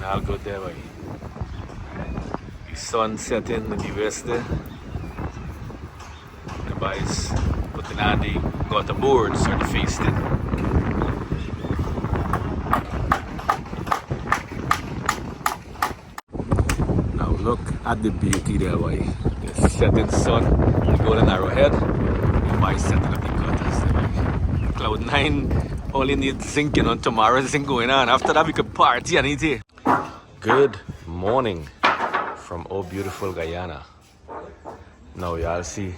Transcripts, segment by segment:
all good there, boy. The sun setting in the west there. The boys putting on the gutter boards or the feasting. Now look at the beauty there, boy. The setting sun, the golden arrowhead. The boys setting up the gutters there, boy. Cloud9 only needs zinc, tomorrow's zinc going on. After that we could party and eat it. Good morning from oh beautiful Guyana. Now y'all see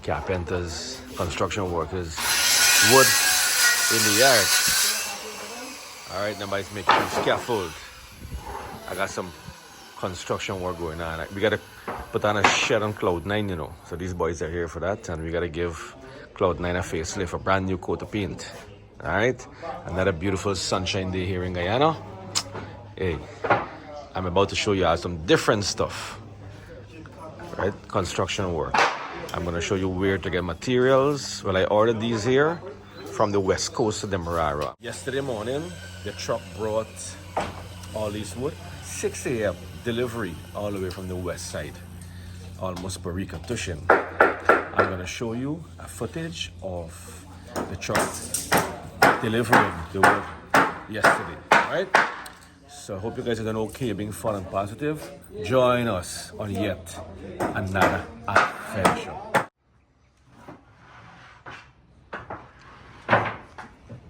carpenters, construction workers, wood in the yard. Alright, nobody's making some scaffold. I got some construction work going on. We gotta put on a shed on Cloud9, So these boys are here for that, and we gotta give Cloud9 a facelift, a brand new coat of paint. Alright, another beautiful sunshine day here in Guyana. Hey, I'm about to show you all some different stuff. Right, construction work. I'm gonna show you where to get materials. Well, I ordered these here from the west coast of Demerara. Yesterday morning, the truck brought all these wood. 6 a.m. delivery all the way from the west side, almost Parika Tushin. I'm gonna show you a footage of the truck delivering the wood yesterday. Alright? So I hope you guys are doing okay, being fun and positive. Join us on yet another adventure.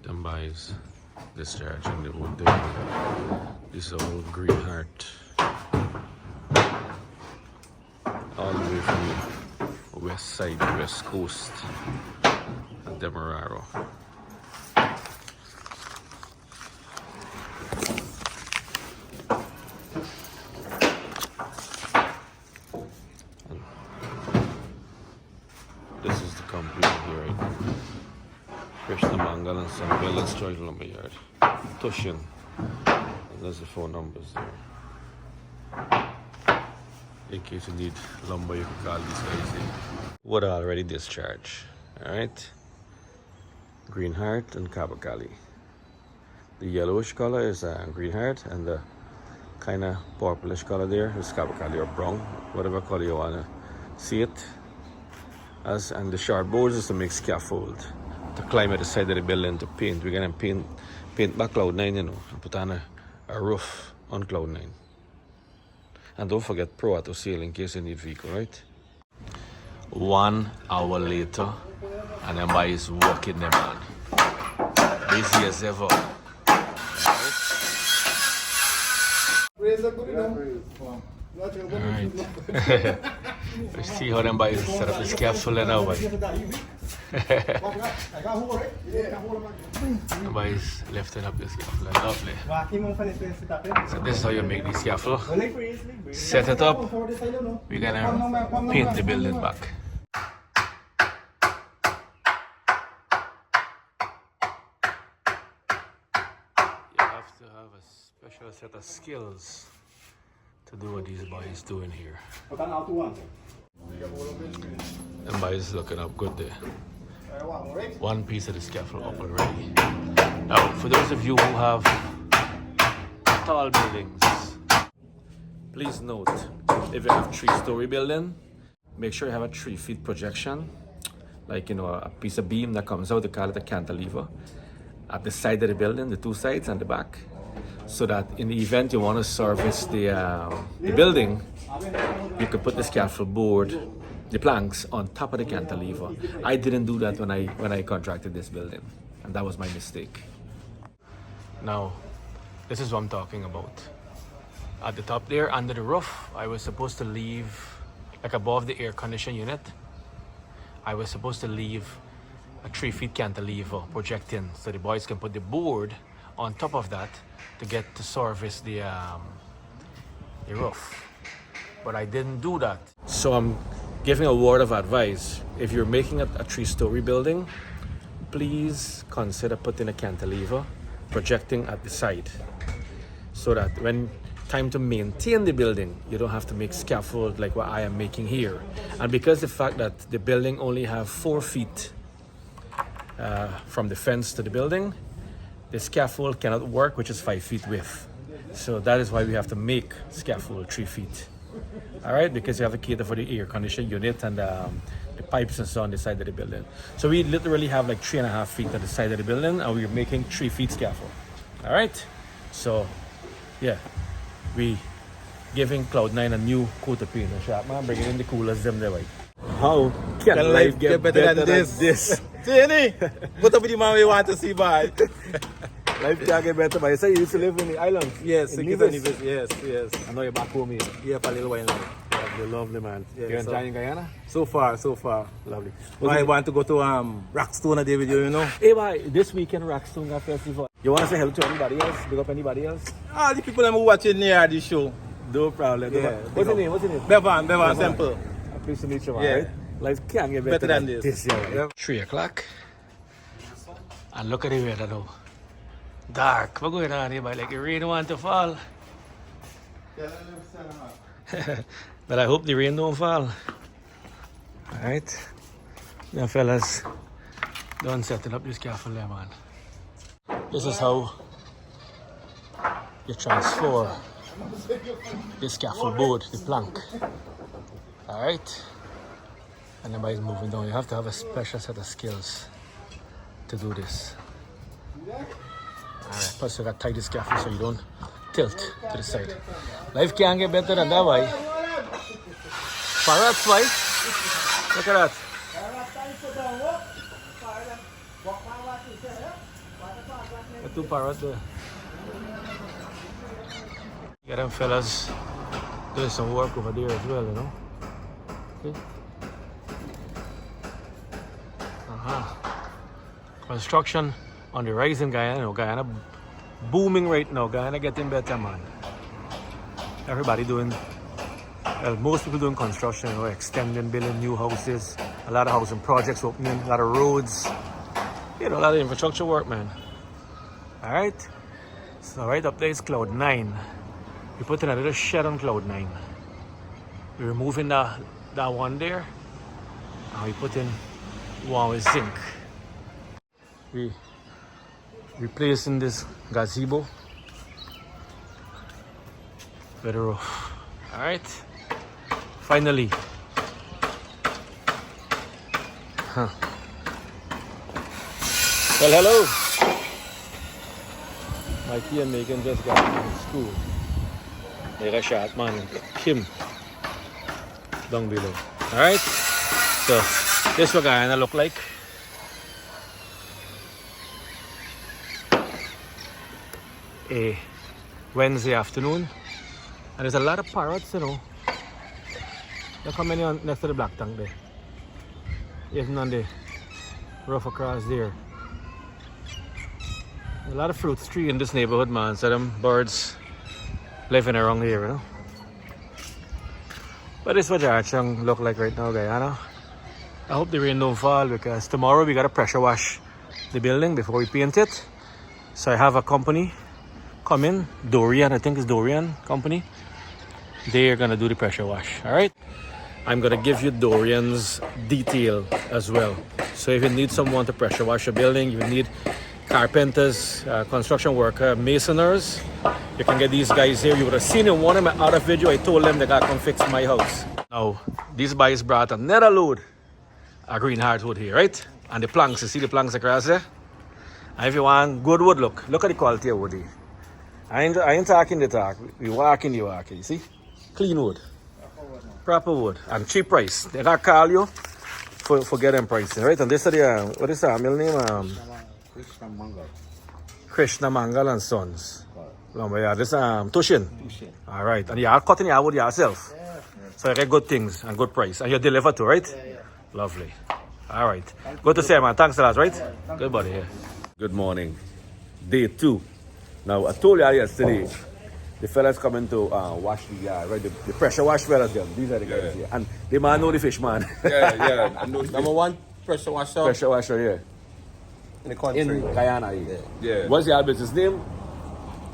Them boys discharging the wood there. This is all green heart. All the way from the west side, west coast of Demerara. This is the company here, right? Krishna Mangal and some building storage lumber yard. Tushin. And there's the phone numbers there. In case you need lumber, you can call these guys in. Wood already discharged. Alright. Green heart and Kabakali. The yellowish color is green heart, and the kind of purplish color there is Kabakali or brown, whatever color you want to see it. And the short boards is to make scaffold to climb at the side of the building to paint. We're gonna paint back Cloud9, and put on a roof on Cloud9. And don't forget Pro Auto Sale in case you need vehicle, right? 1 hour later, and them boys walking them on. Busy as ever. Alright. Let's see how them boys set up the scaffolding now, boy. Them boys lifting up the scaffolding, lovely. So this is how you make the scaffold. Set it up. We're gonna paint the building back. You have to have a special set of skills to do what these boys doing here. And boys looking up good there. One piece of the scaffold up already. Now, for those of you who have tall buildings, please note, if you have 3-story building, make sure you have a 3 feet projection, like a piece of beam that comes out. They call it a cantilever at the side of the building, the 2 sides and the back, so that in the event you want to service the building, you can put the scaffold board, the planks, on top of the cantilever. I didn't do that when I contracted this building, and that was my mistake. Now, this is what I'm talking about. At the top there, under the roof, I was supposed to leave, like above the air conditioning unit, I was supposed to leave a 3 feet cantilever projecting, so the boys can put the board on top of that to get to service the roof. But I didn't do that. So I'm giving a word of advice. If you're making a 3-story building, please consider putting a cantilever projecting at the side, so that when time to maintain the building, you don't have to make scaffold like what I am making here. And because the fact that the building only have 4 feet from the fence to the building, the scaffold cannot work, which is 5 feet width. So that is why we have to make scaffold 3 feet. All right, because you have to cater for the air conditioning unit and the pipes and so on the side of the building. So we literally have like 3.5 feet at the side of the building, and we're making 3 feet scaffold. All right, so yeah, we giving Cloud9 a new coat of paint and shop, man, bringing in the coolers them there, right? How can life get better than this? Jenny, what up with the man we want to see, boy? Life can't get better, but you say you used to live in the islands. Yes, in Nevis. Nevis. Yes. I know you're back home here. Yeah, for a little while now. Lovely, man. Yeah, You're enjoying Guyana? So far. Lovely. I want to go to Rockstone a day with you, you know. Hey, boy, this weekend Rockstone got festival. You want to say hello to anybody else? Big up anybody else? All the people that are watching near the show. No problem. Yeah, What's your name? Bevan Temple. Pleased to meet you, man. Yeah. Right? Life can't get better than this. Yeah. 3 o'clock. And look at the weather though. Dark. What's going on here, boy? Like the rain want to fall. But I hope the rain don't fall. Alright. Now fellas, don't settle up this scaffold there, man. This is how you transfer the scaffold board, the plank. Alright. And everybody's moving down. You have to have a special set of skills to do this. Alright, plus you got to tie the scaffold so you don't tilt to the side. Life can't get better than that way. Parrots, right? Look at that. The 2 parrots there. Get them fellas doing some work over there as well, you know. Okay. Construction on the rise in Guyana. You know, Guyana booming right now. Guyana getting better, man. Everybody doing, well, most people doing construction, you know, extending, building new houses, a lot of housing projects opening, a lot of roads, you know, a lot of infrastructure work, man. All right. So right up there is Cloud9. We put in a little shed on Cloud9. We're removing that one there, and we put in one with zinc. We replacing this gazebo with a roof. All right. Finally. Well, hello. Mikey and Megan just got from school. They got shot, man. Kim down below. All right. So this is what Guyana look like. A Wednesday afternoon, and there's a lot of parrots, you know. They're coming on next to the black tank there, even on the roof across there. There's a lot of fruit tree in this neighborhood, man. So them birds living around here, you know. But this is what Georgetown look like right now, Guyana. I hope the rain don't fall, because tomorrow we gotta pressure wash the building before we paint it. So I have a company come in, Dorian, I think it's Dorian company. They are gonna do the pressure wash. All right. I'm gonna give you Dorian's detail as well. So if you need someone to pressure wash your building, you need carpenters, construction worker, masoners, you can get these guys here. You would have seen in one of my other video, I told them they gotta come fix my house. Now, these guys brought another load of green hardwood here, right? And the planks, you see the planks across there? And if you want good wood, look at the quality of wood here. I ain't talking the talk. We walking the walk. You see? Clean wood. Proper wood. And cheap price. They gotta call you for getting pricing, right? And this is the, what is that mill name? Krishna Mangal and Sons. Yeah, this Tushin. All right. And you're cutting your wood yourself. So you get good things and good price. And you deliver too, right? Lovely. All right. Good to see you, man. Thanks a lot, right? Good buddy, yeah. Good morning. Day 2. Now, I told you yesterday, the fellas coming to wash the yard, right? The pressure wash fellas, them. These are the guys here. And the man know the fish, man. Yeah. Number 1 pressure washer. Pressure washer, yeah. In the country. In Guyana, yeah. What's your business name?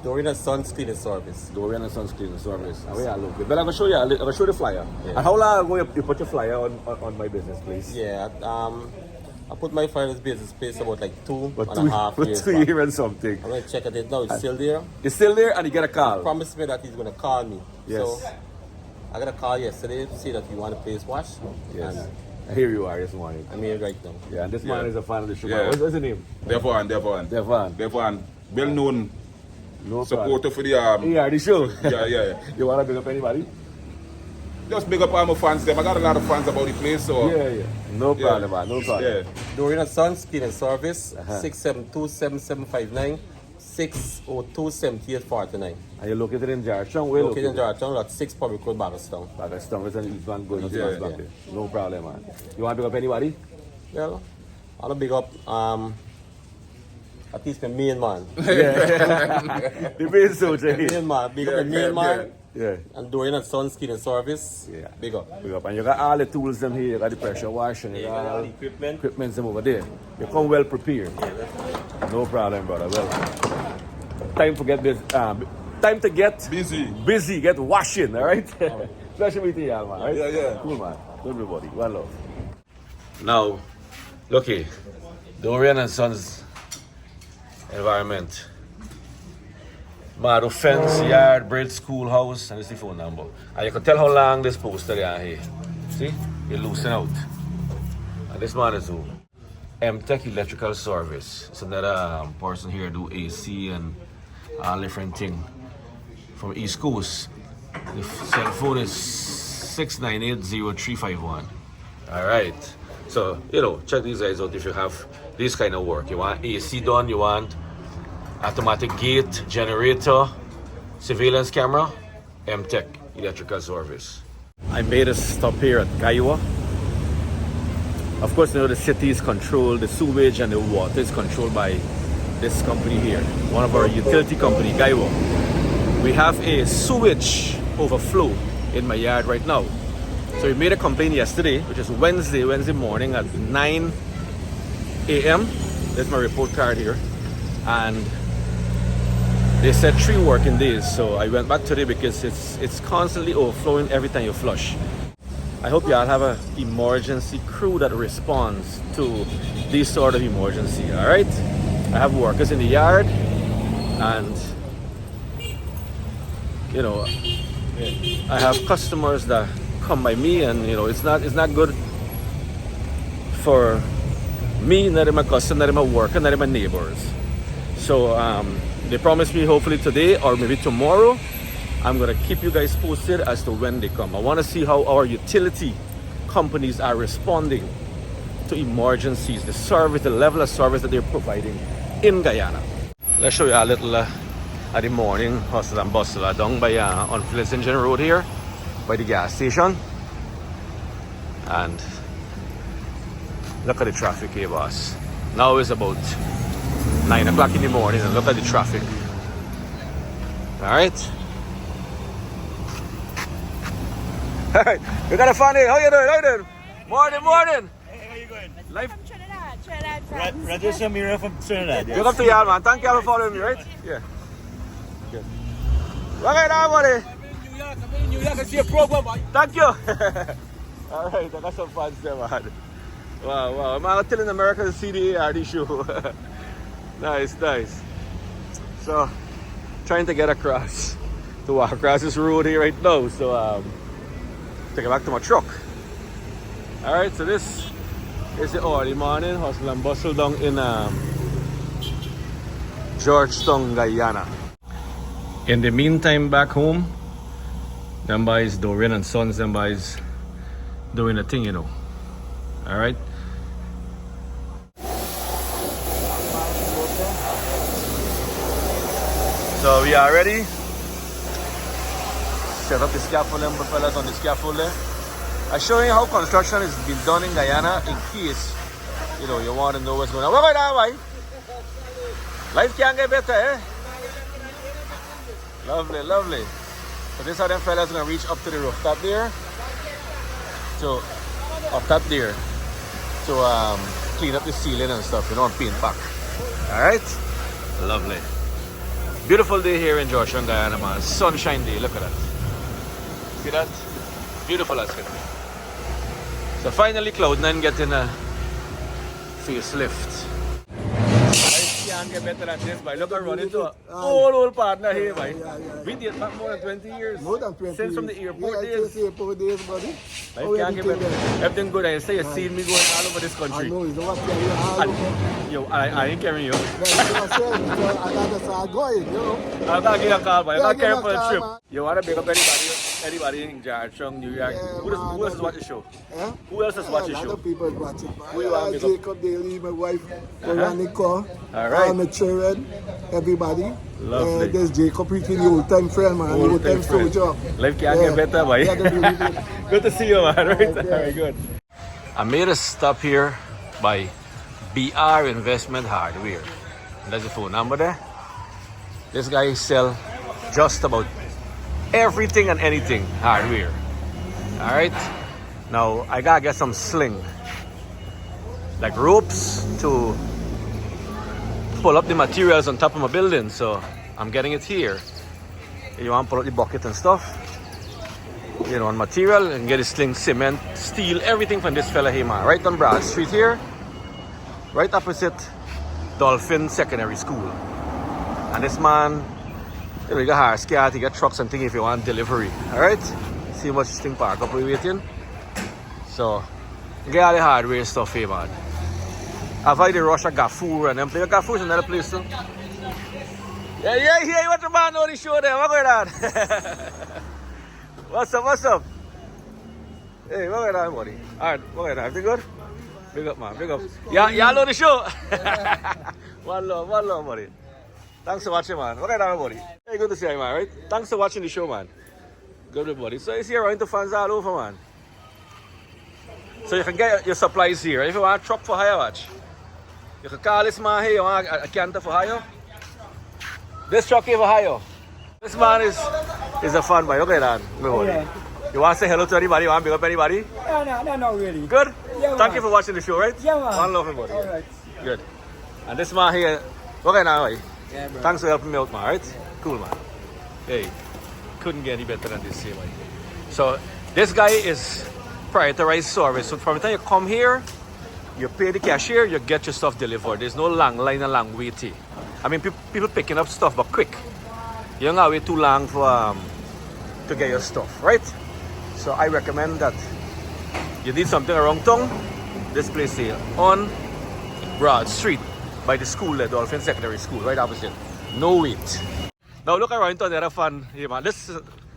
Dorian and Sons Cleaning Service. Dorian and Sons Cleaning Service. And where I look. But I'm going to show you, I'm going to show the flyer. Yeah. And how long ago you put your flyer on my business, please? Yeah. I put my fire in this business space about like two But and a half years two back. years and something. I'm gonna check it now. It's still there. It's still there and you get a call. Promised me that he's gonna call me. Yes. So I got a call yesterday to say that he want the place washed. Yes. And Here you are this morning. I'm here right now. Yeah, and this man is a fan of the show. Yeah. What's his name? Devon. Devon. Well known No supporter for the Yeah, the show. yeah. You wanna big up anybody? Just big up all my fans them. I got a lot of fans about the place, so Yeah. No problem, man. No problem. yeah. Dorian and Sons Cleaning Service, Uh-huh. 672-7759, 602-7849. Are you located in Georgetown? Where Located in Georgetown, lot 6 Public Road, Barberstown. Pakistan, it's an East Van going to Yeah. back there. No problem, man. You want to pick up anybody? Well, I want to big up at least my main man. The main soldier here. Main man, big up my main man. Yeah. And Dorian and Sons Cleaning Service, Yeah. big up. Pick up. And you got all the tools them here. You got the pressure washing. You got all the equipment them over there. You come well prepared. No problem, brother. Well, time to get busy. Time to get Busy. get washing, all right? Pleasure meeting you, all, man. Right? Yeah. Cool, man. Everybody. One love. Now, look here. Dorian and Sons environment. Mado fence, yard, bridge, schoolhouse, and this is the phone number. And you can tell how long this poster is here. See? You loosen out. And this man is who? M-Tech Electrical Service. It's another person here do AC and all different thing from East Coast. The cell phone is 698-0351. Alright. So, check these guys out if you have this kind of work. You want AC done, you want automatic gate, generator, surveillance camera, M-Tech Electrical Service. I made a stop here at Guyana. Of course, the city is controlled, the sewage and the water is controlled by this company here, one of our utility company, Guyana. We have a sewage overflow in my yard right now. So we made a complaint yesterday, which is Wednesday morning at 9 a.m. There's my report card here. And they said 3 working days. So I went back today because it's constantly overflowing every time you flush. I hope y'all have an emergency crew that responds to this sort of emergency, all right? I have workers in the yard and, I have customers that come by me and, it's not good for me, not my customer, not my worker, not my neighbors. So they promised me hopefully today or maybe tomorrow. I'm gonna keep you guys posted as to when they come. I wanna see how our utility companies are responding to emergencies, the service, the level of service that they're providing in Guyana. Let's show you a little at the morning hustle and bustle down by on Pleasant Road here by the gas station. And look at the traffic here, boss. Now it's about 9 o'clock in the morning and look at the traffic. Alright. Alright, we got a fan here. How you doing? Morning. Hey, how you going? Life. From Trinidad France. Rajesh Amira from Trinidad. Look up to y'all, man. Thank y'all for following me, right? Yeah. Good. Okay, now, buddy. I'm in New York. I see a program, boy. Thank you. Alright, I got some fans there, man. Wow. I'm telling America to see the ARD show. Nice. So, trying to get across, to walk across this road here right now. So, take it back to my truck. Alright, so this is the early morning hustle and bustle down in Georgetown, Guyana. In the meantime, back home, them boys, Dorian and Sons, them boys doing a thing, Alright. So we are ready. Set up the scaffolding, fellas, on the scaffolding. I'm showing you how construction is being done in Guyana in case, you want to know what's going on. What's going on, boy? Life can't get better, eh? Lovely. So this are them fellas gonna reach up to the rooftop there. So up top there to clean up the ceiling and stuff, and paint back. Alright? Lovely. Beautiful day here in Georgetown, Guyana, man. Sunshine day, look at that. See that? Beautiful as can be. So finally Cloud9 getting facelift. I can't get better than this, boy. Look, I run into an old partner here, boy. We did back more than 20 years. More than 20 Since from the airport days. Yeah, airport days, buddy. I can't get better. Everything good. I say you seen me going all over this country. I know, you know what, carry all over. Yo, I ain't carrying you. I gotta start going, you know. I'm not getting a call, boy. I'm not carrying for a call, trip. man. You want to pick up anybody in Georgetown, New York? Who else is watching the show? Yeah? Who else is watching the A lot show? of people watch it. Who you want to pick up? Jacob Daly, my wife, Veronica, All right. my children, everybody. Lovely. There's Jacob, he's the old time friend, man. Old time friend. soldier. Life can't get better, boy. Yeah, they're really good. Good to see you, man. Right? Okay. Very good. I made a stop here by BR Investment Hardware. There's the phone number there. This guy sell just about everything and anything hardware. All right. Now I gotta get some sling, like ropes to pull up the materials on top of my building. So I'm getting it here. You want to pull up the bucket and stuff, you know, on material, and get a sling, cement, steel, everything from this fella here, man. Right on Broad Street here, right opposite Dolphin Secondary School. And this man, you know, you got hard scat, you got trucks and things if you want delivery. All right, see much thing park up we waiting. So get all the hardware stuff here, man. Avoid the rush of Gaffur and them play. Gaffur's another place too. Yeah, what the man know the show there? What going on? What's up? Hey, what going on, buddy? Alright, what going on? Everything good? Big up, man, big up. Y'all know the show? One love, buddy. Thanks for watching, man. What going on, buddy? Hey, good to see you, man, right? Thanks for watching the show, man. Good, buddy. So you see around the fans all over, man. So you can get your supplies here. If you want a truck for hire, watch. You can call this man here, you want a canter for hire. This truck here for hire. This man is a fun boy. Okay, Dan. You want to say hello to anybody? You want to big up anybody? No, really. Good? Yeah, Thank you for watching the show, right? Yeah, man. One love, buddy. All right. Good. And this man here, okay, now, right? Yeah, bro. Thanks for helping me out, man, right? Cool, man. Hey, couldn't get any better than this here, man. So, this guy is prioritized service. So, from the time you come here, you pay the cashier, you get your stuff delivered. There's no long line and long waiting. I mean, people picking up stuff, but quick. You don't have to wait too long for to get your stuff, right? So I recommend that you need something around town. This place here on Broad Street by the school, the Dolphin Secondary School, right opposite. No wait. Now look around to the other fan here, man.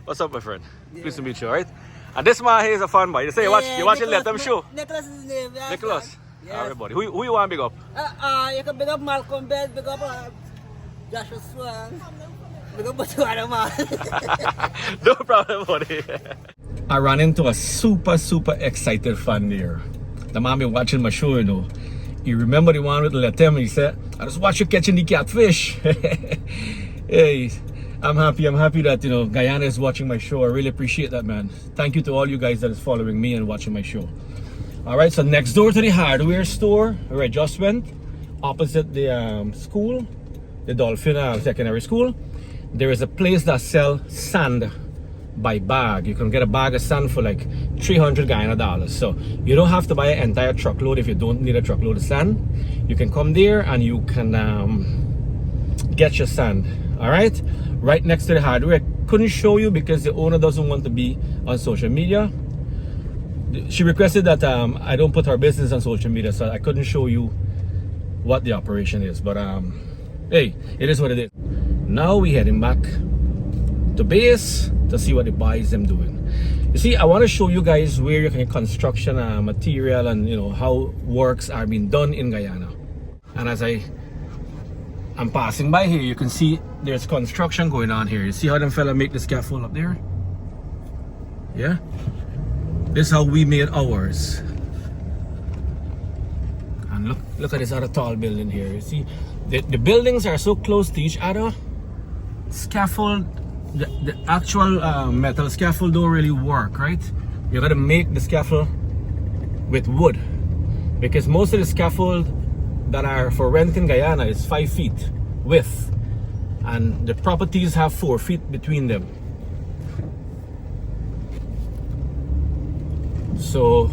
What's up, my friend? Pleased to meet you, right? And this man here is a fan boy. You say you watch Let Them Show. Nicholas is his name. Yeah, Nicholas. Yes. Everybody. Who you want to big up? You can big up Malcolm Bell, big up Joshua Swan. Big up Botswana, man. No problem, buddy. I ran into a super excited fan there. The man been watching my show, you know. He remember the one with Let Them. He said, I just watch you catching the catfish. Hey, I'm happy that, you know, Guyana is watching my show. I really appreciate that, man. Thank you to all you guys that is following me and watching my show. All right, so next door to the hardware store where I just went, opposite the school, the Dolphin Secondary School, there is a place that sells sand by bag. You can get a bag of sand for like 300 Guyana dollars. So you don't have to buy an entire truckload if you don't need a truckload of sand. You can come there and you can get your sand. All right, right next to the hardware. I couldn't show you because the owner doesn't want to be on social media. She requested that I don't put her business on social media, so I couldn't show you what the operation is. But hey, it is what it is. Now we heading back to base to see what the boys them doing. You see, I want to show you guys where you can get construction material and, you know, how works are being done in Guyana. And as I'm passing by here, you can see there's construction going on here. You see how them fella make the scaffold up there? Yeah. This is how we made ours. And look at this other tall building here. You see, the buildings are so close to each other. Scaffold, the actual metal scaffold don't really work, right? You gotta make the scaffold with wood, because most of the scaffold that are for rent in Guyana is 5 feet width, and the properties have 4 feet between them. So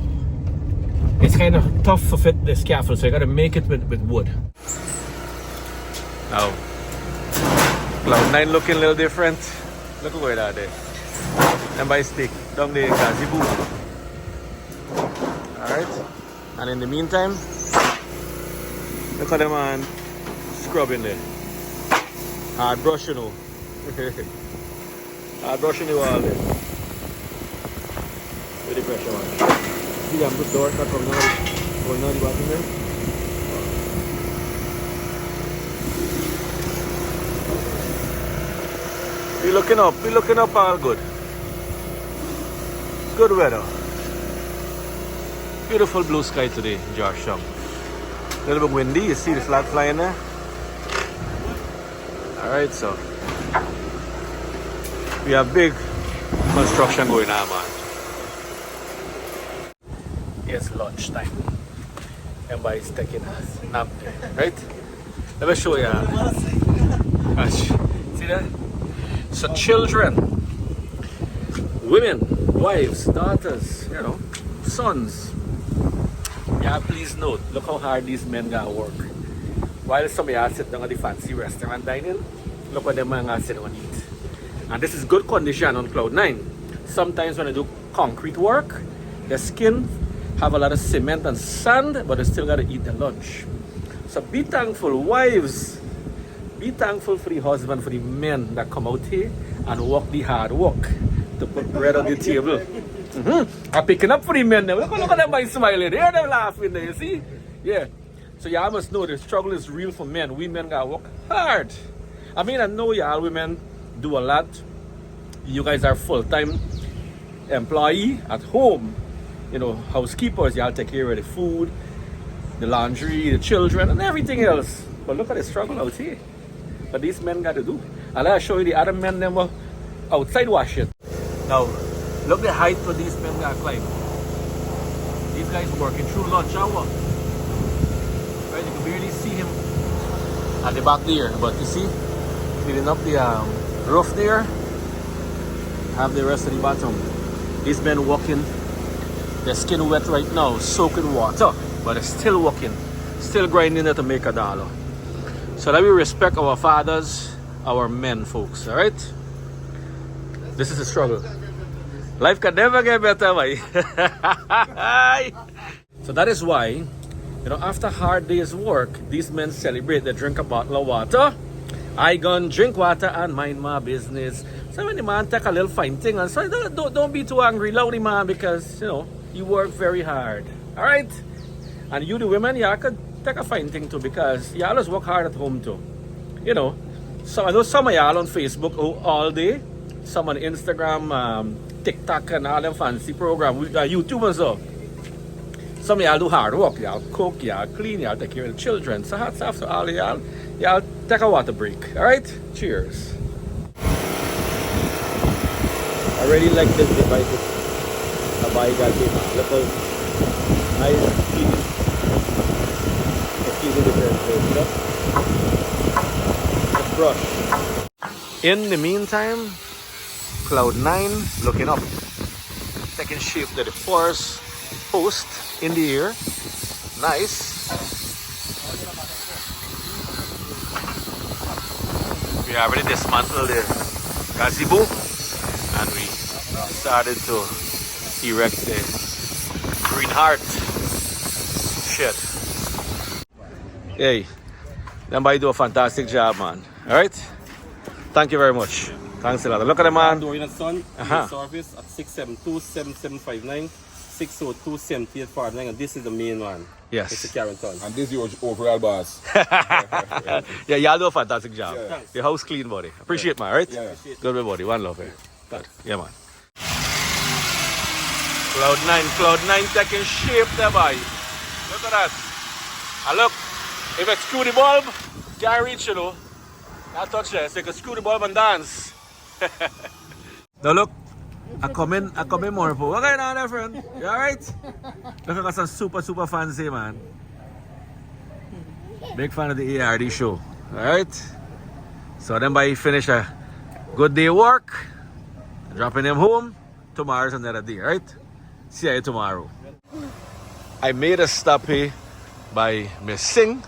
it's kind of tough to fit the scaffold, so you got to make it with wood. Now, Cloud 9 looking a little different. Look at where that is. And by stick down the gazebo. Alright. And in the meantime, look at the man scrubbing there. Hard brush, you know. Hard brushing the wall there. With the pressure on. See them good doors that come down, going down the bottom there. Be looking up all good. Good weather. Beautiful blue sky today in Georgetown. A little bit windy, you see the flag flying there? Alright, so we have big construction going on, man. It's lunchtime. Everybody's taking a nap there, right? Let me show you. See that? So children, women, wives, daughters, you know, sons. Yeah, please note, look how hard these men gotta work. While some of y'all sit down at the fancy restaurant dining, look what them men gotta sit down and eat. And this is good condition on Cloud 9. Sometimes when they do concrete work, their skin have a lot of cement and sand, but they still gotta eat their lunch. So be thankful, wives. Be thankful for the husband, for the men that come out here and work the hard work to put bread on the table. I'm picking up for the men there. Look at them by smiling. Hear them laughing there, you see? Yeah. So y'all must know the struggle is real for men. We men gotta work hard. I mean, I know y'all women do a lot. You guys are full-time employee at home. You know, housekeepers, y'all take care of the food, the laundry, the children, and everything else. But look at the struggle out here. But these men got to do. And I'll show you the other men them were outside washing. Now, look the height for these men got to climb. These guys working through lunch hour. Right, you can barely see him at the back there. But you see, filling up the roof there. Have the rest of the bottom. These men walking. Their skin wet right now, soaking water. But they're still working. Still grinding it to make a dollar. So that we respect our fathers, our men, folks, alright? This is a struggle. Life can never get better, boy. So that is why, you know, after hard day's work, these men celebrate. They drink a bottle of water. I gonna drink water and mind my business. So when the man take a little fine thing and say, don't be too angry, loudly man, because, you know, you work very hard, alright? And you, the women, y'all could take a fine thing too, because you always work hard at home too. You know, so I know some of y'all on Facebook all day, some on Instagram, TikTok, and all them fancy programs, YouTube and so. Some of y'all do hard work, y'all cook, y'all clean, y'all take care of the children. So hats off to all of y'all. Y'all take a water break, alright? Cheers. I really like this device. Look how nice, easy difference, you know? Let's brush. In the meantime, Cloud 9 looking up, taking shape to the forest post in the air. Nice. We already dismantled the gazebo and we started to erect the green heart shed. Hey, everybody do a fantastic job, man. Alright? Thank you very much. Thanks a lot. Look at the man. Door in the sun, service at 672-7759, 602-7849, and this is the main one. Yes. It's the Carrington. And this is your overall boss. Yeah, y'all do a fantastic job. Yeah. Your house clean, buddy. Appreciate, man, right? Yeah. Good, buddy. One love here. Good. Yeah, man. Cloud 9 taking shape there, boy. Look at that. And look, if I screw the bulb, can't reach, you know. Can't touch it. So you can screw the bulb and dance. Now look, I come in more for. What's going on there, friend? You alright? Look, I got some super fancy, man. Big fan of the ARD show. Alright? So then by finish a good day work, dropping them home, tomorrow's another day, right? See you tomorrow. I made a stop here by Miss Singh,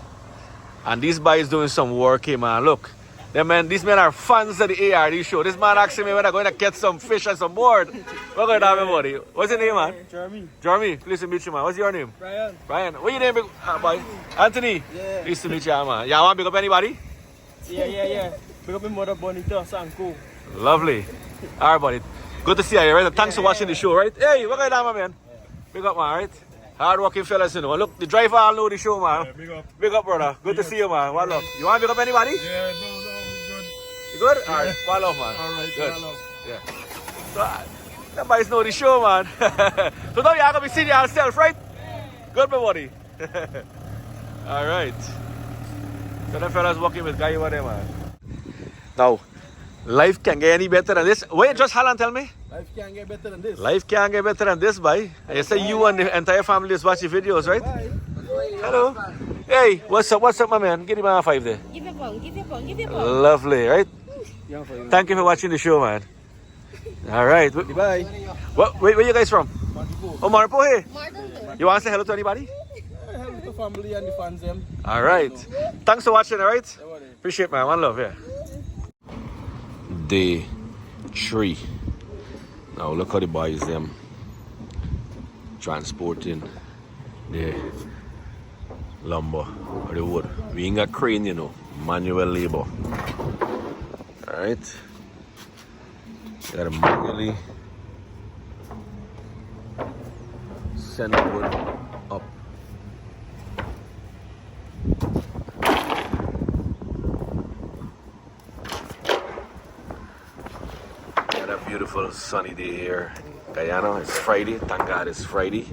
and these boys doing some work here, man. Look, these men are fans of the ARD show. This man asking me when I'm going to catch some fish and some board. What going to have, buddy? What's your name, man? Jeremy. Jeremy, pleased to meet you, man. What's your name? Brian. Brian. What's your name, boy? Anthony. Yeah. Pleased to meet you, man. You want to pick up anybody? Yeah. Pick up my mother Bonita, Sanko. Lovely. All right, buddy. Good to see you, right? Thanks for watching the show, right? Hey, what going on, man? Big up, man, right? Hard-working fellas, you know. Look, the driver all know the show, man. Yeah, big up. Big up, brother. Good to see you, man. One love. You want to pick up anybody? Yeah, no, good. You good? All right. One love, man. All right, Good. one love. Yeah. So, everybody's know the show, man. So now you're going to be seeing yourself, right? Good, my buddy. All right. So the fellas working with Guy over there, man. Now, life can get any better than this. Wait, just hold on, tell me. Life can't get better than this. Life can't get better than this, boy. You say you and the entire family is watching videos, right? Hello. Hey, what's up, my man? Give me my 5 there. Give your phone. Lovely, right? Thank you for watching the show, man. All right. Bye. Where you guys from? Oh, Marpo, hey. Martin. You want to say hello to anybody? Help the family and the fans, them. All right. Thanks for watching, all right? Appreciate it, man. One love, yeah. Day 3. Now look how the boys them transporting the lumber or the wood. We ain't got crane, you know, manual labor. Alright. Gotta manually send the wood up. Beautiful sunny day here in Guyana. It's Friday. Thank God it's Friday.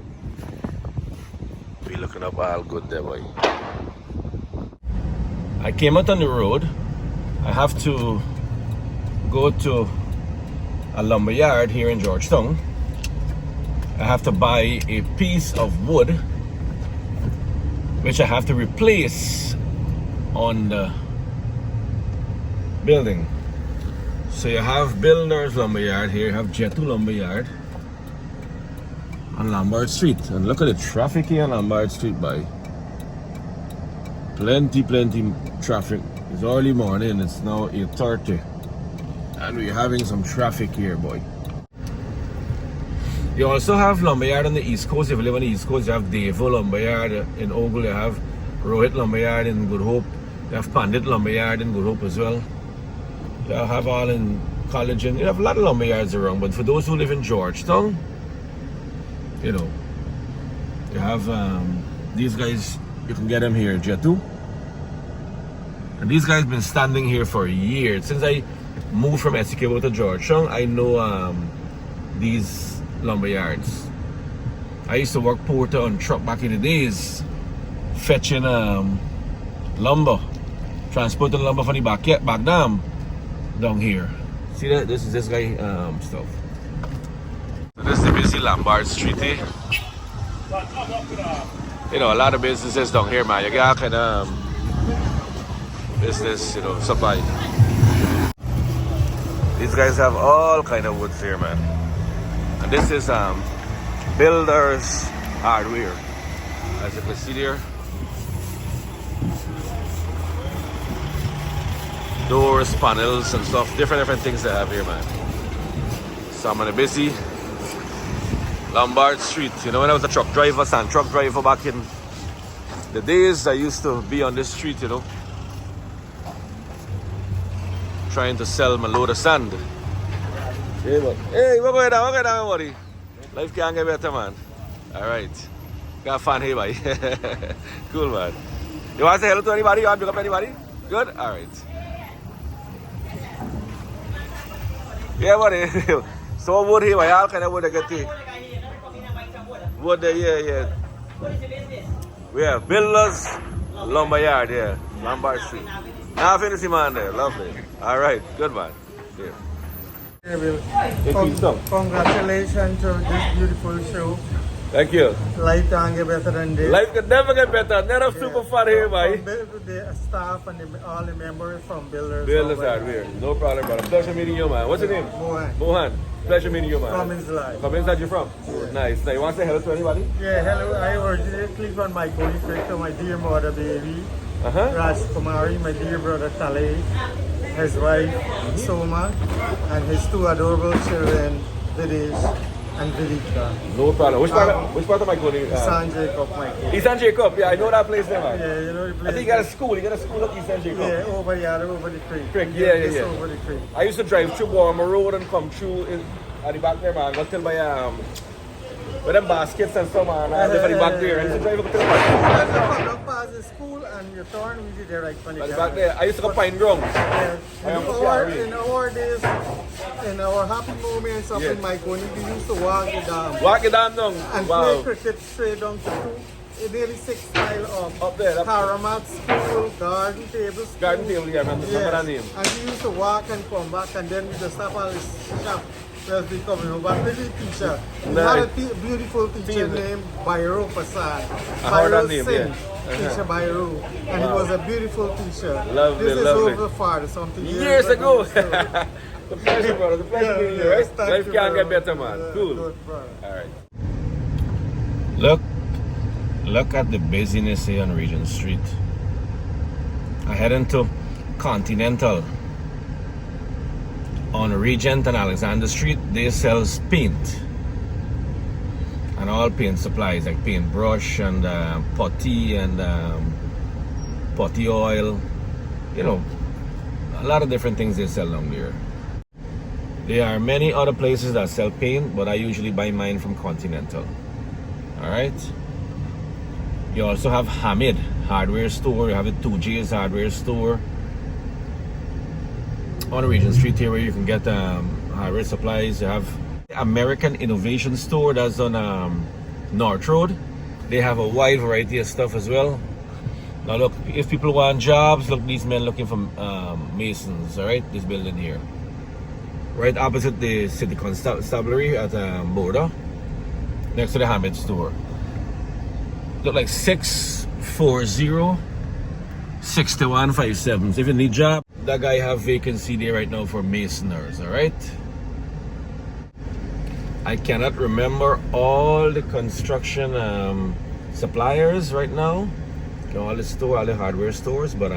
We looking up all good there, boy. I came out on the road. I have to go to a lumber yard here in Georgetown. I have to buy a piece of wood which I have to replace on the building. So you have Builders Lumberyard here, you have Jet2 Lumberyard on Lombard Street. And look at the traffic here on Lombard Street, boy. Plenty traffic. It's early morning, it's now 8:30. And we're having some traffic here, boy. You also have Lumberyard on the East Coast. If you live on the East Coast, you have Devo Lumberyard in Ogle, you have Rohit Lumberyard in Good Hope, you have Pandit Lumberyard in Good Hope as well. You have all in College, and you have a lot of lumber yards around, but for those who live in Georgetown, you know, you have these guys, you can get them here in Jet2. And these guys been standing here for years. Since I moved from Essequibo to Georgetown, I know these lumber yards. I used to work porter on truck back in the days, fetching lumber, transporting lumber from the back dam down here. See that? This is this guy stuff. So this is the busy Lombard Street here. You know, a lot of businesses down here, man. You got kind of business, you know, supply. These guys have all kind of woods here, man. And this is Builders Hardware, as you can see there. Doors, panels and stuff, different things they have here, man. So I'm on a busy Lombard Street. You know, when I was a truck driver, sand truck driver back in the days, I used to be on this street, you know, trying to sell my load of sand. Hey, what going on, buddy? Life can't get better, man. Alright. Got fun here, buddy. Cool, man. You want to say hello to anybody? You want to pick up anybody? Good? Alright. Yeah, buddy. So wood here, all kind of wood I get here. Wood there, yeah. We have Builders Lumberyard, yeah. Lombard Street. Now finish him on there, lovely. Alright, good man. Yeah. Congratulations to this beautiful show. Thank you. Life can't get better than this. Life can never get better. Never super fun here, boy. The staff and all the members from Builders. Builders Hardware. No problem, brother. Pleasure meeting you, man. What's your name? Mohan. Mohan. Pleasure meeting you, man. Cummins Live. From inside you from? Yeah. Nice. Now, you want to say hello to anybody? Yeah, hello. I originally from my Cody Creek to my dear mother, baby. Raj Kumari, my dear brother, Kale, his wife, Soma, and his two adorable children, Videsh and Vidika. No problem. Which part of my Cody? San Jacob, my Cody. East San Jacob. Yeah, I know that place there, man. Yeah, you know the place. I think you got a school. You got a school up East San Jacob. Yeah, over the creek. Yeah. Over the creek. I used to drive through Warmer Road and come through at the back there, man. Go till my with them baskets and stuff, man. I live at the back there. I used to drive up to the back. Look past the school and you turn, we did there right from the back there. I used to go Pine Grove. Yeah. In our days, in our happy moments up in Miconi, we used to walk the dam. Walk it down, and play cricket straight down to nearly 6 miles up there. Karamat School, garden tables. Garden table, yeah, remember that name. And we used to walk and come back, and then we just stop at this shop. Well, we coming home, but really teacher. We had a beautiful teacher named Byro Pasad. Byro Singh, teacher Byro, and he was a beautiful teacher. Lovely, this is lovely. over far, something years ago. The pleasure, brother. The pleasure being here, right? Life can't get better, man. Cool. Good, all right. Look at the busyness here on Regent Street. I head into Continental. On Regent and Alexander Street, they sell paint and all paint supplies like paint brush and putty and putty oil. You know, a lot of different things they sell down there. There are many other places that sell paint, but I usually buy mine from Continental. All right. You also have Hamid Hardware Store. You have the 2J's Hardware Store on Regent Street here, where you can get hardware supplies. You have American Innovation Store that's on North Road. They have a wide variety of stuff as well. Now look, if people want jobs, look, these men looking for masons. All right, this building here, right opposite the City Constabulary at Border, next to the Hamid Store. Look like 640-6157. So if you need a job, that guy have vacancy there right now for masoners, all right? I cannot remember all the construction suppliers right now, all the hardware stores, but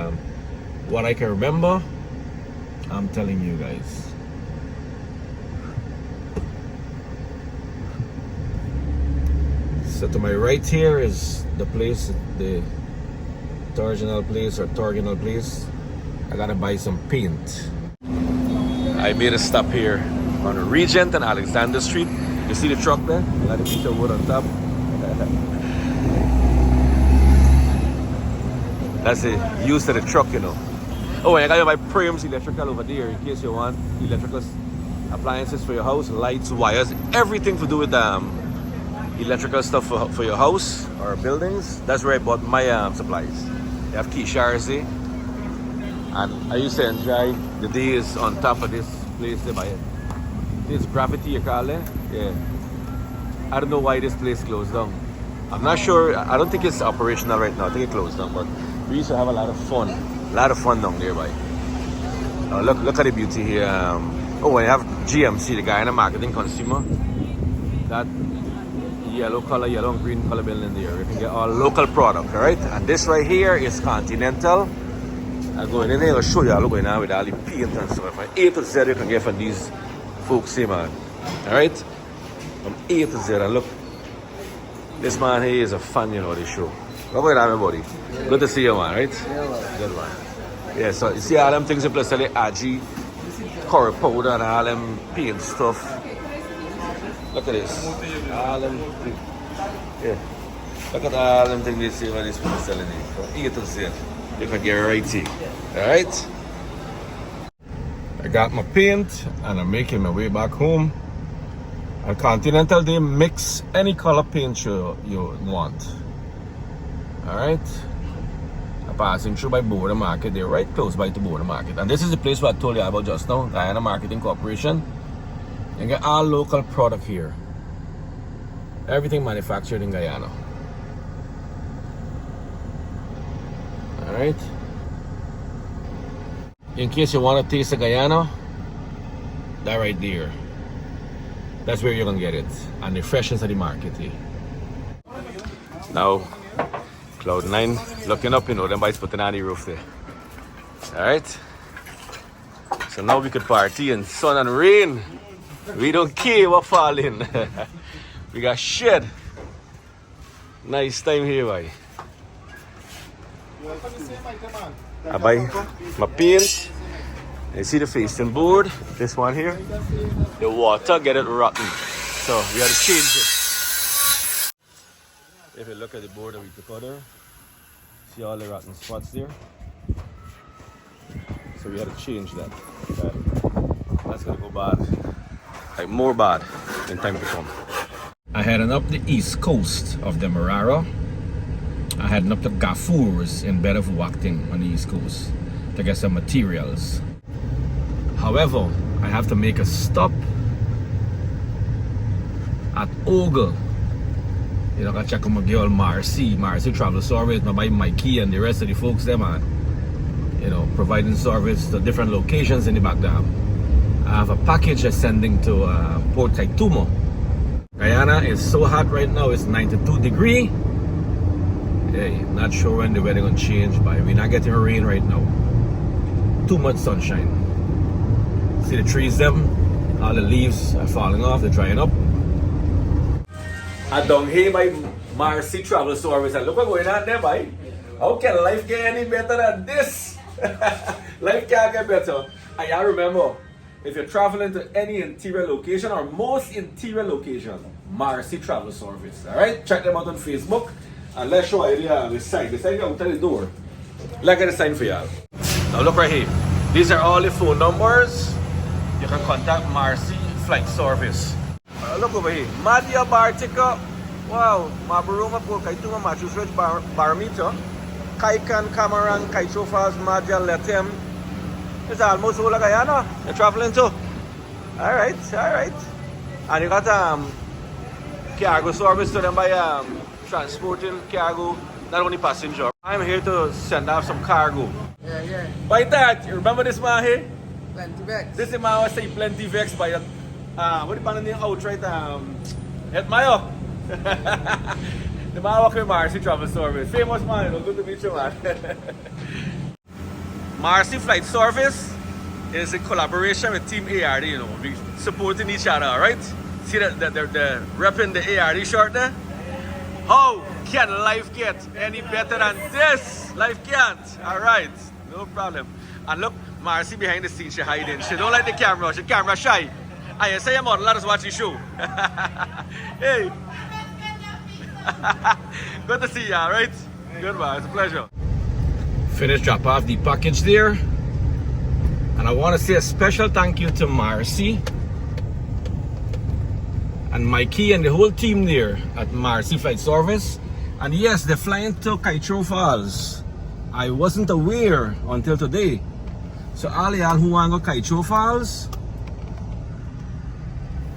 what I can remember, I'm telling you guys. So to my right here is the place, the Torginal place or Torginal place. I gotta buy some paint. I made a stop here on Regent and Alexander Street. You see the truck there? Got a piece of wood on top. That's the use of the truck, you know. Oh, and I got my Prims electrical over there in case you want electrical appliances for your house, lights, wires, everything to do with electrical stuff for your house or buildings. That's where I bought my supplies. They have key showers there. And I used to enjoy the days on top of this place there by it. This Gravity, you call it? Yeah. I don't know why this place closed down. I'm not sure. I don't think it's operational right now. I think it closed down, but we used to have a lot of fun. A lot of fun down there, boy. Look at the beauty here. Oh, and you have GMC, the Guyana Marketing Consumer. That yellow and green color building there. You can get all local product, all right? And this right here is Continental. I'm going in there, I'll show you all going on with all the paint and stuff. From A to Z you can get from these folks here, man. Alright? From A to Z. And look, this man here is a fan, you know, this show. What's going on, everybody? Good to see you, man, right? Good, man. Yeah, so you see all them things you play, the Agi, curry powder, and all them paint stuff. Look at this. All them things. Yeah. Look at all them things they see when these people selling it. From A to Z. You can get right here. Alright? I got my paint and I'm making my way back home. At Continental, they mix any color paint you want. Alright? I'm passing through by Border Market. They're right close by to Border Market. And this is the place where I told you about just now, Guyana Marketing Corporation. You get all local product here. Everything manufactured in Guyana. Alright. In case you want to taste the Guyana, that right there. That's where you're gonna get it. And the freshness of the market here. Now, Cloud9 looking up, them boys putting on the roof there. Alright. So now we could party in sun and rain. We don't care what falling. We got shed. Nice time here, boy. I buy my paint. You see the facing board? This one here. The water get it rotten. So we have to change it. If you look at the board that we took out there, see all the rotten spots there? So we had to change that. That's gonna go bad. Like more bad in time to come. I heading up the east coast of the Marara. I heading up to Gafours in Bed of Wachting on the east coast to get some materials. However, I have to make a stop at Ogle. I gotta check on my girl Marcy Travel Service, my boy Mikey and the rest of the folks there, man. Providing service to different locations in the back dam. I have a package ascending to Port Kaitumo. Guyana is so hot right now, it's 92 degrees. Hey, not sure when the weather gonna change, but we're not getting rain right now. Too much sunshine. See the trees them? All the leaves are falling off, they're drying up. I down here by Marcy Travel Service, and look what's going on there, boy. How can life get any better than this? Life can't get better. And y'all remember, if you're traveling to any interior location or most interior location, Marcy Travel Service. Alright? Check them out on Facebook. And let's show you the sign. The sign out the door. Look at the sign for y'all. Now look right here. These are all the phone numbers. You can contact Marcy Flight Service. Look over here. Madhya Bartika. Wow. Maburuma po Kaituma Machusrich Barometer. Kaikan, Cameron, Kaichofas, Madhya, Letem. It's almost all of Guyana you're traveling to. Alright. And you got cargo service to them by transporting cargo, not only passenger. I'm here to send off some cargo. Yeah. By that, you remember this man here? Plenty Vex. This is man was saying Plenty Vex by what do you call the name outright? Edmayo. The man working with Marcy Travel Service. Famous man, good to meet you, man. Marcy Flight Service is in collaboration with Team ARD, we supporting each other, right? See that they're repping the ARD shirt there? How can life get any better than this? Life can't. Alright, no problem. And look, Marcy behind the scenes, she hiding. She don't like the camera, she camera shy. And you say your model, let us watch the show. Hey. Good to see you, alright? Good man, it's a pleasure. Finished drop off the package there. And I want to say a special thank you to Marcy and Mikey and the whole team there at Marcy Flight Service. And yes, they're flying to Kaitro Falls. I wasn't aware until today. So all y'all who want to go Kaitro Falls,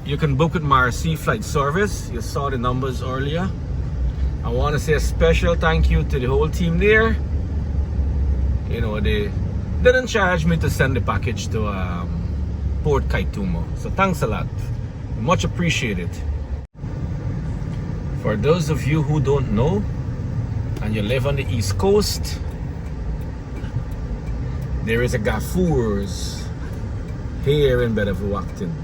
you can book with Marcy Flight Service. You saw the numbers earlier. I want to say a special thank you to the whole team there. They didn't charge me to send the package to Port Kaitumo. So thanks a lot. Much appreciated. For those of you who don't know and you live on the East Coast, there is a Gafours here in Bed of Wachting.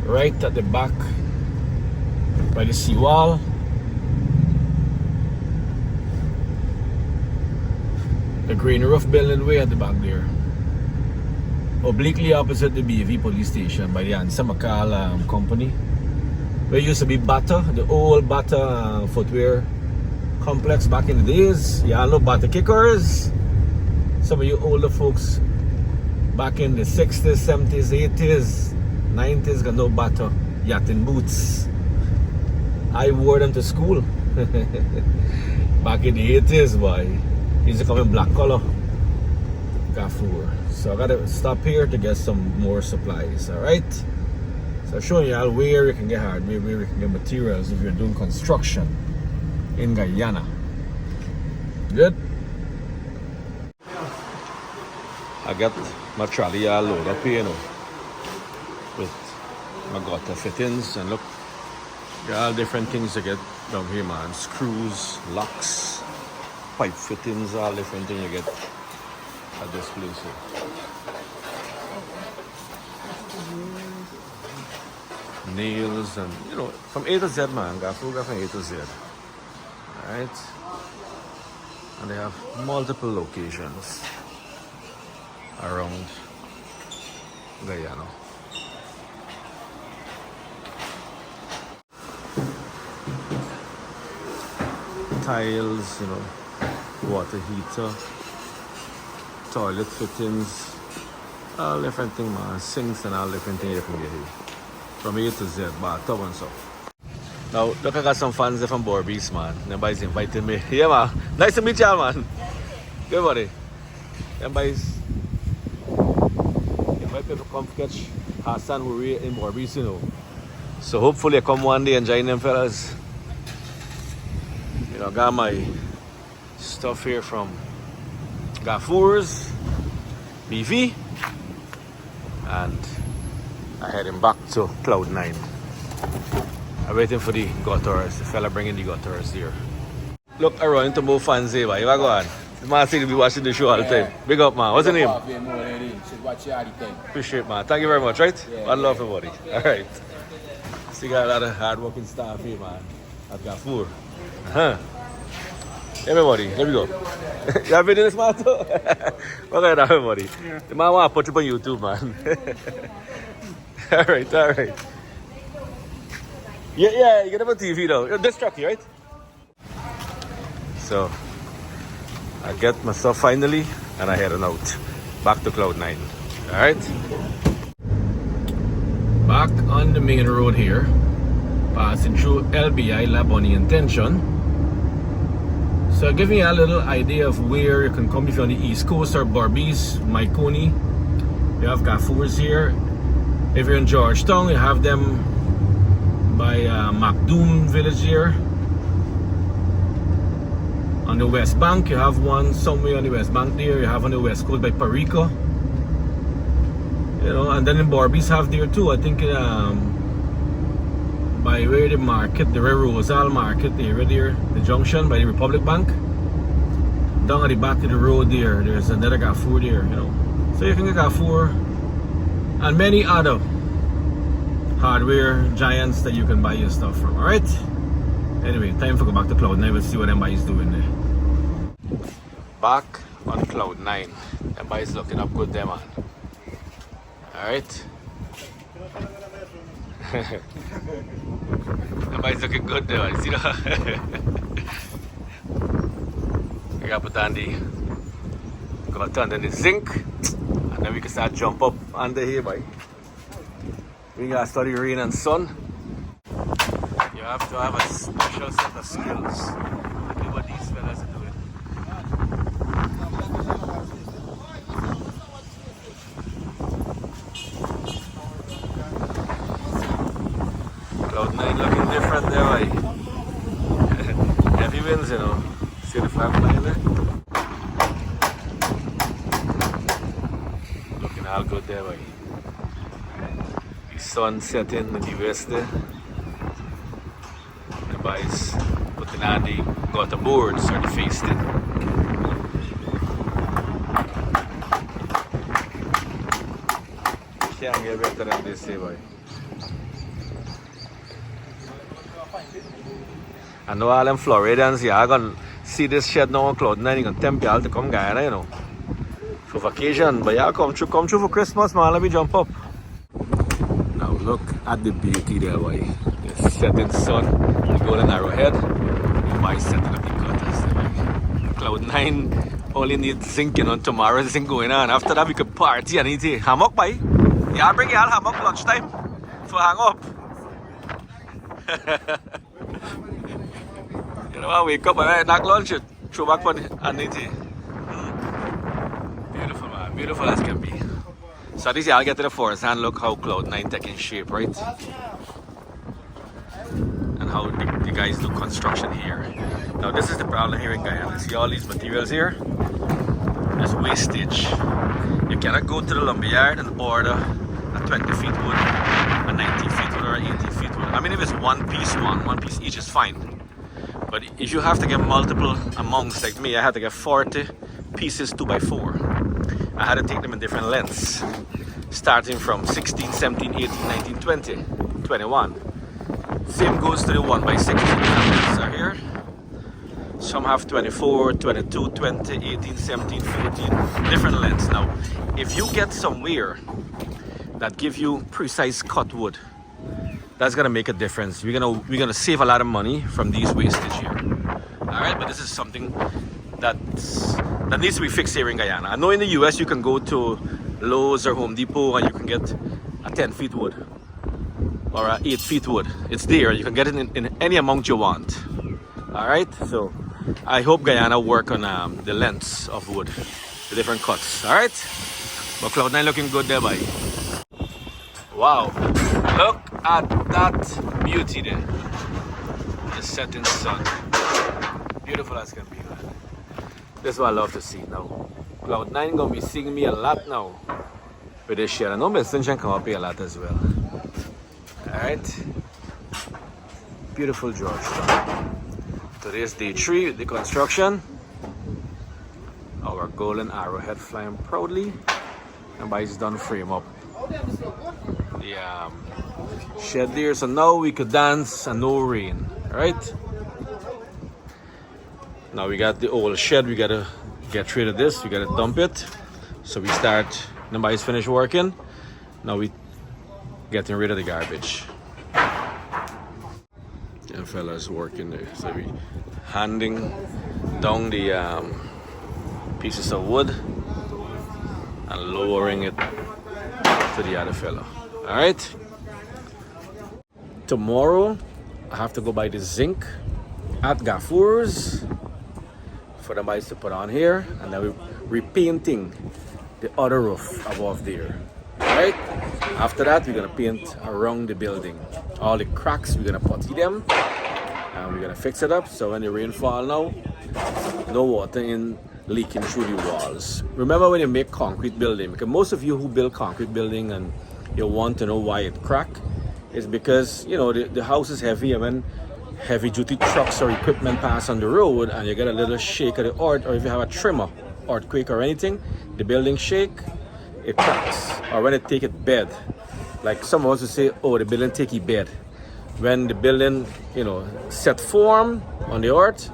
Right at the back by the seawall. The green roof building way at the back there. Obliquely opposite the BV police station by the Ansa Makal company. Where used to be Bata, the old Bata footwear complex back in the days. Y'all know Bata kickers. Some of you older folks back in the 60s, 70s, 80s, 90s got no Bata yachting boots. I wore them to school. Back in the 80s, boy. Used to come in black color. Gaffur. So I gotta stop here to get some more supplies, alright? So I'm showing you all where you can get hardware, where you can get materials if you're doing construction in Guyana. Good? I got my trolley all loaded up here, you know, with my gutter fittings, and look, there are all different things to get down here, man. Screws, locks, pipe fittings, all different things you get at this place here. Nails and, you know, from A to Z, man. Gaffur from A to Z. Alright? And they have multiple locations around Guyana. Tiles, you know, water heater, toilet fittings, all different things, man. Sinks and all different things you can get here. From A to Z, bathtub and stuff. Now, look, I got some fans there from Borbies, man. Nobody's inviting me. Yeah, man. Nice to meet y'all, man. Good, buddy. Everybody's invite people to come catch Hassan Hurry in Borbies, you know. So hopefully I come one day and join them fellas. You know, I got my stuff here from Gaffur's, BV, and I'm heading back to Cloud 9. I'm waiting for the gutters, the fella bringing the gutters here. Look, I run into more fans here, man. You want to go on? The man seems to be watching the show all the time. Big up, man. What's your name? Appreciate it, man. Thank you very much, right? Yeah, one love, everybody. All right. Still got a lot of hard-working staff here, man. At Gaffur. Everybody, let me go. You have been in this man too? Okay, everybody. Yeah. The man want to put you on YouTube, man. Alright, alright. Yeah, you get up on TV though. This truck here, right? So, I get my stuff finally and I heading out. Back to Cloud 9. Alright? Back on the main road here. Passing through LBI, La Bonnie Intention. So giving you a little idea of where you can come if you're on the East Coast or Barbies, Maikoni. You have Gaffur's here. If you're in Georgetown, you have them by Macdoom village here. On the West Bank, you have one somewhere on the West Bank there. You have on the West Coast by Perico. You know, and then in Barbies have there too. I think by where the market, the Rosal market, the area there, the junction by the Republic Bank. Down at the back of the road there, there's another Gaffur there, you know. So you can get Gaffur and many other hardware giants that you can buy your stuff from, alright? Anyway, time for go back to Cloud 9. We'll see what everybody's doing there. Back on Cloud 9. Everybody's looking up good there, man. Alright? Everybody's looking good there, man. See that? I gotta put on the zinc, and then we can start jump up under here, boy. We gotta study rain and sun. You have to have a special set of skills to do what these fellas are doing. Cloud 9 looking different there, boy. Heavy winds, you know. See the flag flying there? Looking all good there, boy. The sun setting in the west there. The boys putting on the gutter boards or the feasting. Can't get better than this, boy. I know all them Floridians here are gonna see this shed now on Cloud 9. You're gonna tempt y'all to come Guyana, you know, for vacation. But y'all come through for Christmas, man. Let me jump up. Now look at the beauty there, boy. The setting sun, the golden arrowhead. The boy setting up the gutters there, boy. Cloud 9 only needs zinc, you know. Tomorrow's zinc going on. After that, we could party and eat a hammock, boy. Y'all bring y'all hammock lunchtime for hang up. You know, I wake up and I knock lunch it, throw back on underneath it. Beautiful, man. Beautiful as can be. So this year I'll get to the forest and look how Cloud9 taking shape, right? And how the guys do construction here. Now this is the problem here in Guyana. See all these materials here? There's wastage. You cannot go to the lumberyard and order a 20 feet wood, a 19 feet wood, or an 18 feet wood. I mean, if it's one piece each is fine. But if you have to get multiple amounts like me, I had to get 40 pieces 2x4. I had to take them in different lengths, starting from 16, 17, 18, 19, 20, 21. Same goes to the 1x6 examples are here. Some have 24, 22, 20, 18, 17, 14, different lengths. Now, if you get somewhere that give you precise cut wood, that's gonna make a difference. We're gonna save a lot of money from these wastage here. All right, but this is something that needs to be fixed here in Guyana. I know in the US you can go to Lowe's or Home Depot and you can get a 10 feet wood or a 8 feet wood. It's there. You can get it in any amount you want. All right, so I hope Guyana work on the lengths of wood, the different cuts. All right, but Cloud9 looking good there, boy. Wow, look at that beauty there. The setting sun. Beautiful as can be, man. This is what I love to see now. Cloud9 gonna be seeing me a lot now with this shed. I know Mr. can come up here a lot as well. Alright. Beautiful Georgetown. Today's day 3 with the construction. Our golden arrowhead flying proudly. And by it's done frame up the shed there. So now we could dance and no rain. Alright. Now we got the old shed, we gotta get rid of this, we gotta dump it. So we start, nobody's finished working. Now we getting rid of the garbage. Yeah, fellas working there. So we handing down the pieces of wood and lowering it to the other fella. Alright. Tomorrow I have to go buy the zinc at Gaffur's for the mice to put on here, and then we're repainting the other roof above there. Right? After that, we're gonna paint around the building. All the cracks, we're gonna putty them, and we're gonna fix it up so when the rain fall now, no water in leaking through the walls. Remember when you make concrete building, because most of you who build concrete building and you want to know why it crack, is because you know the house is heavy, and when heavy duty trucks or equipment pass on the road and you get a little shake of the earth, or if you have a tremor, earthquake or anything, the building shake, it cracks. Or when it take it bed, like some of us would say, oh, the building take it bed. When the building, you know, set form on the earth,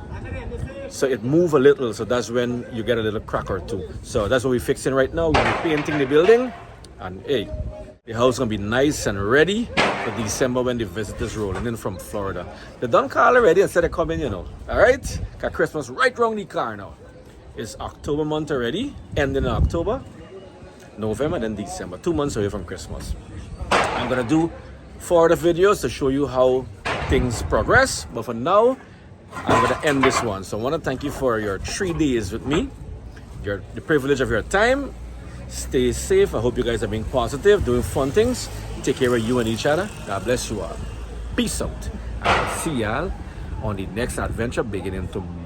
so it move a little, so that's when you get a little crack or two. So that's what we're fixing right now. We're painting the building, and hey, the house is gonna be nice and ready for December when the visitors rolling in from Florida. They done call already and said they're coming, you know. Alright? Got Christmas right round the car now. It's October month already, ending in October, November, then December. 2 months away from Christmas. I'm gonna do further videos to show you how things progress, but for now, I'm gonna end this one. So I wanna thank you for your 3 days with me, the privilege of your time. Stay safe. I hope you guys are being positive, doing fun things. Take care of you and each other. God bless you all. Peace out. I'll see y'all on the next adventure beginning tomorrow.